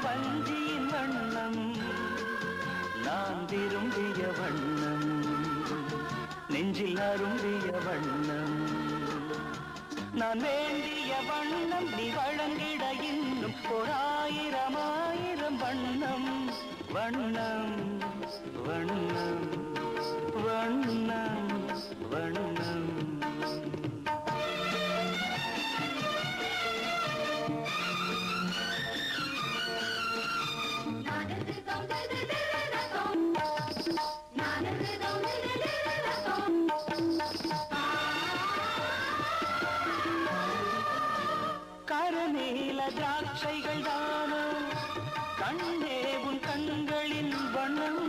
வஞ்சியின் வண்ணம் நான் விரும்பிய வண்ணம் நெஞ்சில் அரும்பிய வண்ணம் நான் வேண்டிய வண்ணம் நீ வழங்கிட இன்னும் 1000 வண்ணம் வண்ணம் வண்ணம் வண்ணம் வண்ணம் கரநீல திராட்சைகள் தானோ கண்ணே உன் கண்களின் வண்ணம்